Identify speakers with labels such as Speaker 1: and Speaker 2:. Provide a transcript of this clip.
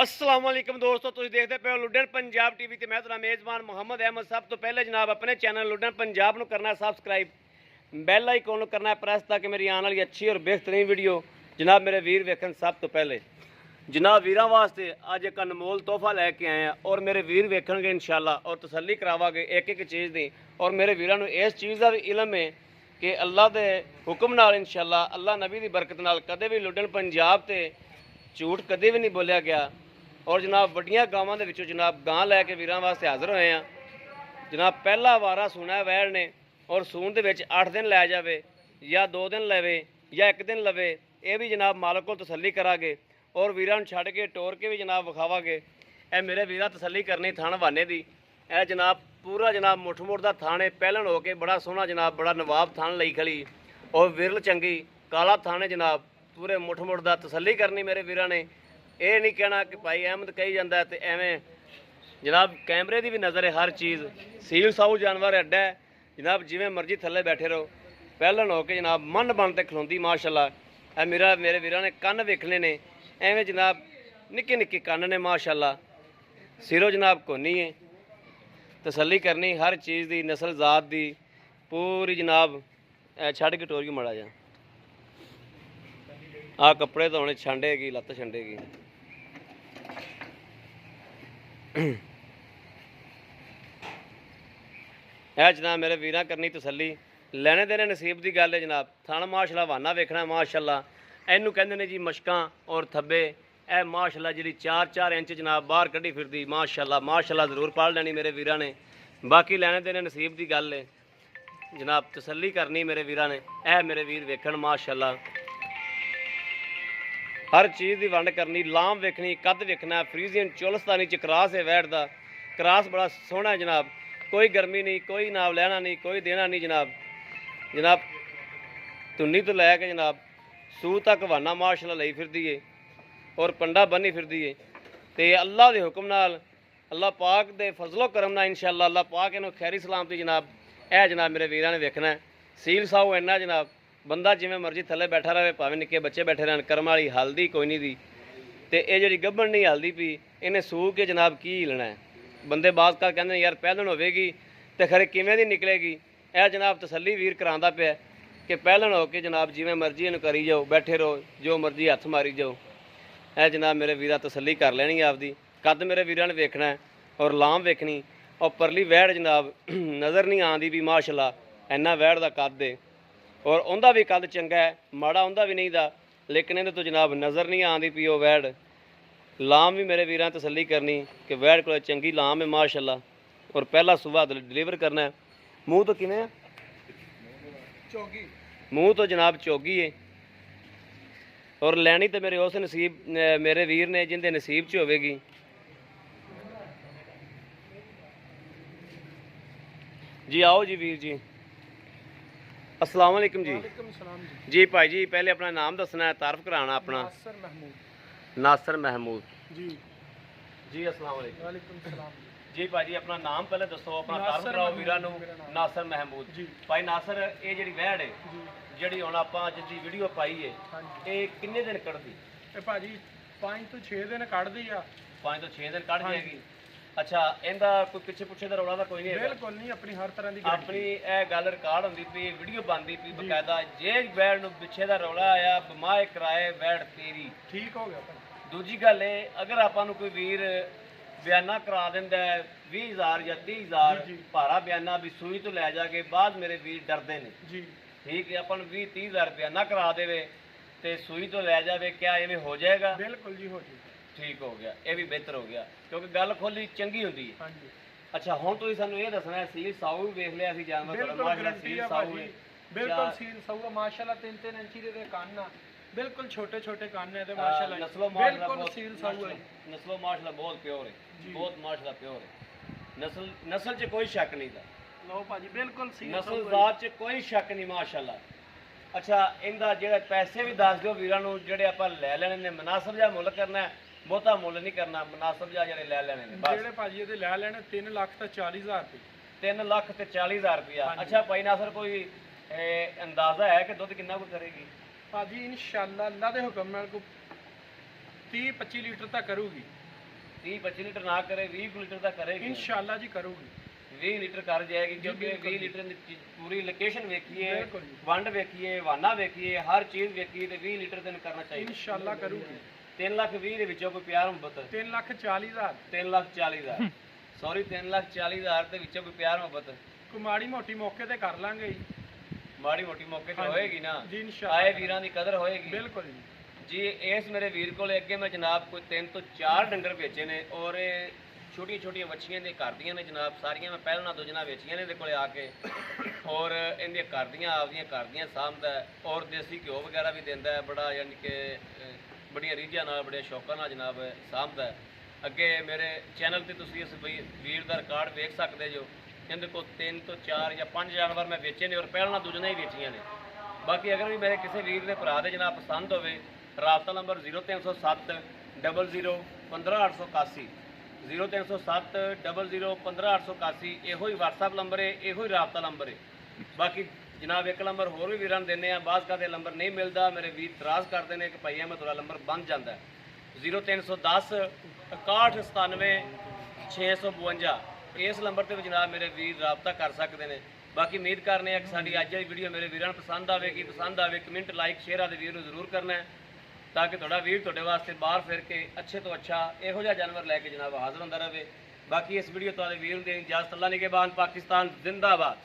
Speaker 1: अस्सलाम वालेकुम दोस्तों, तुम देखते पे हो लुडन पंजाब टीवी ते मैं तुहाडा मेज़बान मोहम्मद अहमद। सब तो पहले जनाब अपने चैनल लुडन पंजाब नूं करना सब्सक्राइब, बैल आइकन नूं करना प्रेस ताकि मेरी आने वाली अच्छी और बेहतरीन वीडियो जनाब मेरे वीर वेखन। सब तो पहले जनाब वीरां वास्ते अज एक अनमोल तोहफा लैके आए हैं और मेरे वीर वेखणगे इंशाअल्लाह और तसल्ली करावांगे एक एक चीज़ दी। और मेरे वीरां नूं इस चीज़ का भी इलम है कि अल्लाह के हुक्म नाल इंशाअल्लाह अल्लाह नबी की बरकत नाल कदे भी लुडन पंजाब ते झूठ कदे भी नहीं बोलिया गया। और जनाब वड्डियां गावां दे विचों जनाब गां लैके वीरां वास्ते हाज़र होए हैं। जनाब पहला वारा सुना है वैड़ ने और सून दे विच 8 दिन लै जावे या 2 दिन लवे या 1 दिन लवे, ये भी जनाब मालक को तसल्ली करांगे और वीरां नूं छड्ड के टोर के भी जनाब विखावांगे। ए मेरे वीरां तसल्ली करनी थान वाने दी। ए जनाब पूरा जनाब मुठमुड़ दा थाने पहलन हो के बड़ा सोहना जनाब बड़ा नवाब थान लई खड़ी और विरल चंगी काला थाने जनाब पूरे मुठमुड़ दा तसल्ली करनी मेरे वीरां ने। ये नहीं कहना कि भाई अहमद कही जाता है तो एवें जनाब कैमरे की भी नज़र है हर चीज़। सील साऊ जानवर अड्डा है जनाब, जिमें मर्जी थले बैठे रहो पहलन हो के जनाब मन बन ते खलोंदी माशाल्लाह। मेरे वीरां ने कन्न वेखने ने एवें जनाब निक्के निक्के कन्न ने माशाल्लाह, सिरों जनाब कोनी है। तसल्ली करनी हर चीज़ की नस्ल जात की पूरी जनाब। छड़ के टोर की मड़ा जा आ कपड़े धोने छंडेगी लत्त छंडेगी। यह जनाब मेरे वीरां करनी तसल्ली लैने देने नसीब की गल है जनाब। थाना माशाल्लाह वाना वेखना माशाल्लाह। इनू कहते हैं जी मशकां और थब्बे। ए माशाल्लाह जी 4-4 इंच जनाब बाहर कढ़ी फिरदी माशाल्लाह माशाल्लाह जरूर पाल लैनी मेरे वीरां ने। बाकी लैने देने नसीब की गल है जनाब, तसल्ली करनी मेरे वीरां ने। ए मेरे वीर वेखण माशाल्लाह हर चीज़ की वंड करनी, लाम वेखनी, कद वेखना। फ्रीजियन चुलस्तानी च क्रास है वैट का, क्रास बड़ा सोहना है जनाब। कोई गर्मी नहीं, कोई नाम लेना नहीं, कोई देना नहीं जनाब। जनाब धुन्नी तो लैके जनाब सूह तक वाना माशाल्लाह लई फिरदी है और पंडा बनी फिरदी है। तो अल्लाह के हुक्म नाल अल्लाह पाक दे फजलो करम नाल इंशाअल्लाह अल्लाह पाक इन्हूं खैरी सलामती जनाब ए जनाब मेरे वीरां ने वेखना है। सील साहू इन्ना जनाब बंदा जिमें मर्जी थले बैठा रहे, भावें निक्के बच्चे बैठे रहन, करम वाली हल्दी कोई नहीं दी। तो ये जी गब्बन नहीं हल्दी पी इन्हें सूह के जनाब की हिलना है। बंदे बाज कर कहते यार पहलन होगी तो खरे किवें दी निकलेगी। यह जनाब तसल्ली वीर करांदा पिया कि पहलन हो के जनाब जिमें मर्जी इन्हूं करी जाओ, बैठे रहो, जो मर्जी हथ मारी जाओ। यह जनाब मेरे वीरा तसल्ली कर लेनी आपदी। कद मेरे वीरां ने वेखना है और लाम वेखनी। और परली वैड़ जनाब नज़र नहीं आती भी माशाल्लाह इन्ना वैड़ का कद है और उनका भी कद चंगा है, माड़ा उनका भी नहीं दा, लेकिन इन्हें तो जनाब नज़र नहीं आती पी वो वैड़। लाम भी मेरे वीरां तसल्ली करनी कि वैड़ को चंगी लाम है माशाल्लाह और पहला सुबह डिलीवर करना है। मूँह तो किवें चौगी, मूँह तो जनाब चौगी है और लैनी तो मेरे उस नसीब मेरे वीर ने जिंदे नसीब च होवेगी। जी आओ जी वीर जी, अस्सलाम वालेकुम जी। जी भाई जी पहले अपना नाम दसना है, तारफ कराना अपना। नासर महमूद जी। जी अस्सलाम वालेकुम। वालेकुम सलाम जी भाई जी अपना नाम पहले दसो, अपना तारफ कराओ वीरां नूं। नासर महमूद जी। भाई नासर ये जी वैड़ है जी हुण आपां अज दी वीडियो पाई है, ये किन्ने दिन कढ़दी?
Speaker 2: भाजी 5 तो 6 दिन कढ़दी आ।
Speaker 1: 5 तो 6 दिन कढ़ जाएगी। अच्छा इनका कोई पिछे पुछे का रौला तो कोई नहीं?
Speaker 2: बिल्कुल नहीं, अपनी हर तरह की
Speaker 1: अपनी यह गल रिकॉर्ड होंदी पई, वीडियो बनती पई बकायदा। जे वैड़ नूं पिछे का रौला आया बमाए कराए वैड़ तेरी
Speaker 2: ठीक हो गया।
Speaker 1: दूजी गल है अगर आपां नूं कोई वीर बयाना करा दिंदा है 20,000 या 30,000 भारा बयाना भी सूई तो लै जाके बाद मेरे वीर डरदे ने जी। ठीक है अपन 20-30,000 बयाना करा देवे तो सूई तो लै जावे, क्या इवें हो जाएगा?
Speaker 2: बिल्कुल जी हो जाएगा।
Speaker 1: ठीक हो गया, ये भी बेहतर हो गया क्योंकि गल खोली चंगी होंदी है। अच्छा हुण तुसीं सानूं ये दसना है सील साऊ भी वेख लिया सी जानवर
Speaker 2: माशाल्लाह सील साऊ है, बिल्कुल सील साऊ माशाल्लाह 3-3 इंची दे कान ना, बिल्कुल छोटे छोटे कान है माशाल्लाह।
Speaker 1: नस्लो
Speaker 2: बिल्कुल सील साऊ है,
Speaker 1: नस्लो माशाल्लाह बहुत प्योर है, बहुत माशाल्लाह प्योर है। नस्ल च कोई शक नहीं था।
Speaker 2: लो भाजी बिल्कुल सील
Speaker 1: नस्ल जात च कोई शक नहीं माशाल्लाह। अच्छा इनका जो पैसे भी दस दो वीरां नूं जेहड़े आपां लै लेने ने, मुनासिब जिहा मुल करना है, बहुता मुल नहीं करना, मुनासिब जिहा जेहड़े लै लेने ने बस।
Speaker 2: जेहड़े भाजी इहदे लै लेने 3 लाख ते 40,000 रुपये।
Speaker 1: 3 लाख ते 40,000 रुपया। अच्छा भाई नासर कोई अंदाजा है कि दुध कितना कुछ करेगी?
Speaker 2: भाजी इंशाअल्लाह अल्लाह दे हुक्म नाल को 30-25 लीटर तक करूगी।
Speaker 1: 30-25 ਲੀਟਰ ਨਾ ਕਰੇ 20 ਲੀਟਰ ਦਾ ਕਰੇਗੀ
Speaker 2: ਇਨਸ਼ਾਅੱਲਾ ਜੀ ਕਰੂਗੀ
Speaker 1: 20 ਲੀਟਰ ਕਰ ਜਾਏਗੀ ਕਿਉਂਕਿ
Speaker 2: ਬਿਲਕੁਲ
Speaker 1: 20 ਲੀਟਰ ਦੀ ਪੂਰੀ ਲੋਕੇਸ਼ਨ ਵੇਖੀਏ
Speaker 2: ਬਿਲਕੁਲ ਜੀ।
Speaker 1: ਵੰਡ ਵੇਖੀਏ ਵਾਨਾ ਵੇਖੀਏ ਹਰ ਚੀਜ਼ ਵੇਖੀਏ ਤੇ 20 ਲੀਟਰ ਦਿਨ ਕਰਨਾ ਚਾਹੀਦਾ
Speaker 2: ਇਨਸ਼ਾਅੱਲਾ ਕਰੂਗੀ
Speaker 1: 3,20,000 ਦੇ ਵਿੱਚੋਂ ਕੋਈ ਪਿਆਰ ਮੁਹੱਬਤ
Speaker 2: 3,40,000
Speaker 1: 3,40,000 ਸੌਰੀ 3,40,000 ਦੇ ਵਿੱਚੋਂ ਕੋਈ ਪਿਆਰ ਮੁਹੱਬਤ
Speaker 2: ਕੋਈ ਮਾੜੀ ਮੋਟੀ ਮੌਕੇ ਤੇ ਕਰ ਲਾਂਗੇ ਜੀ
Speaker 1: ਮਾੜੀ ਮੋਟੀ ਮੌਕੇ ਤੇ
Speaker 2: ਹਾਂਜੀ।
Speaker 1: ਹੋਏਗੀ ਨਾ
Speaker 2: ਜੀ ਇਨਸ਼ਾਅੱਲਾ
Speaker 1: ਆਏ ਵੀਰਾਂ ਦੀ ਕਦਰ ਹੋਏਗੀ
Speaker 2: ਬਿਲਕੁਲ ਜੀ
Speaker 1: ਜੀ ਇਸ ਮੇਰੇ ਵੀਰ ਕੋਲੇ ਅੱਗੇ ਮੈਂ ਜਨਾਬ ਕੋਈ 3 ਤੋਂ 4 ਡੰਗਰ ਵੇਚੇ ਨੇ ਔਰ ਛੋਟੀਆਂ ਛੋਟੀਆਂ ਵੱਛੀਆਂ ਦੇ ਘਰ ਦੀਆਂ ਨੇ ਜਨਾਬ ਸਾਰੀਆਂ ਮੈਂ ਪਹਿਲਾਂ ਨਾ ਦੂਜਣਾ ਵੇਚੀਆਂ ਨੇ ਇਹਦੇ ਕੋਲੇ ਆ ਕੇ ਔਰ ਇਹਦੀਆਂ ਘਰ ਦੀਆਂ ਆਪਦੀਆਂ ਘਰ ਦੀਆਂ ਸਾਂਭਦਾ ਹੈ ਔਰ ਦੇਸੀ ਘਿਓ ਵਗੈਰਾ ਵੀ ਦਿੰਦਾ ਹੈ ਬੜਾ ਯਾਨੀ ਕਿ ਬੜੀਆਂ ਰੀਝਾਂ ਨਾਲ ਬੜੇ ਸ਼ੌਕਾਂ ਨਾਲ ਜਨਾਬ ਸਾਂਭਦਾ ਹੈ ਅੱਗੇ ਮੇਰੇ ਚੈਨਲ ਤੇ ਤੁਸੀਂ ਇਸ ਵੀਰ ਦਾ ਰਿਕਾਰਡ ਵੇਖ ਸਕਦੇ ਜੋ ਇਹਦੇ ਕੋਲ 3 ਤੋਂ 4 ਜਾਂ 5 ਜਾਨਵਰ ਮੈਂ ਵੇਚੇ ਨੇ ਔਰ ਪਹਿਲਾਂ ਦੂਜਣਾ ਹੀ ਵੇਚੀਆਂ ਨੇ ਬਾਕੀ ਅਗਰ ਵੀ ਮੇਰੇ ਕਿਸੇ ਵੀਰ ਦੇ ਭਰਾ ਦੇ ਜਨਾਬ ਪਸੰਦ ਹੋਵੇ ਰਾਬਤਾ ਨੰਬਰ 0307 00 15881 0307 00 15881 ਇਹੋ ਹੀ WhatsApp ਨੰਬਰ ਹੈ ਇਹੋ ਹੀ ਰਾਬਤਾ ਨੰਬਰ ਹੈ ਬਾਕੀ ਜਨਾਬ ਇੱਕ ਨੰਬਰ ਹੋਰ ਵੀ ਵੀਰਾਂ ਨੂੰ ਦਿੰਦੇ ਆ ਬਾਅਦ ਕਦੇ ਨੰਬਰ ਨਹੀਂ ਮਿਲਦਾ ਮੇਰੇ ਵੀਰ ਇਤਰਾਜ਼ ਕਰਦੇ ਨੇ ਕਿ ਭਾਈਆ ਮੈਂ ਤੁਹਾਡਾ ਨੰਬਰ ਬੰਦ ਜਾਂਦਾ 0310 6197 652 ਇਸ ਨੰਬਰ ਤੇ ਵੀ ਜਨਾਬ ਮੇਰੇ ਵੀਰ ਰਾਬਤਾ ਕਰ ਸਕਦੇ ਨੇ ਬਾਕੀ ਉਮੀਦ ਕਰਨੇ ਆ ਕਿ ਸਾਡੀ ਅੱਜ ਦੀ ਵੀਡੀਓ ਮੇਰੇ ਵੀਰਾਂ ਨੂੰ ਪਸੰਦ ਆਵੇ ਕਮੈਂਟ ਲਾਈਕ ਸ਼ੇਅਰ ਆਦੇ ਵੀਰ ਨੂੰ ਜ਼ਰੂਰ ਕਰਨਾ ਹੈ ਤਾਂ ਕਿ ਤੁਹਾਡਾ ਵੀਰ ਤੁਹਾਡੇ ਵਾਸਤੇ ਬਾਹਰ ਫਿਰ ਕੇ ਅੱਛੇ ਤੋਂ ਅੱਛਾ ਇਹੋ ਜਿਹਾ ਜਾਨਵਰ ਲੈ ਕੇ ਜਨਾਬ ਹਾਜ਼ਰ ਹੁੰਦਾ ਰਹੇ ਬਾਕੀ ਇਸ ਵੀਡੀਓ ਤੁਹਾਡੇ ਵੀਰ ਨੂੰ ਦੇਣ ਇਜਾਜ਼ਤ ਅੱਲਾ ਨਿਗਹਿਬਾਨ ਪਾਕਿਸਤਾਨ ਜ਼ਿੰਦਾਬਾਦ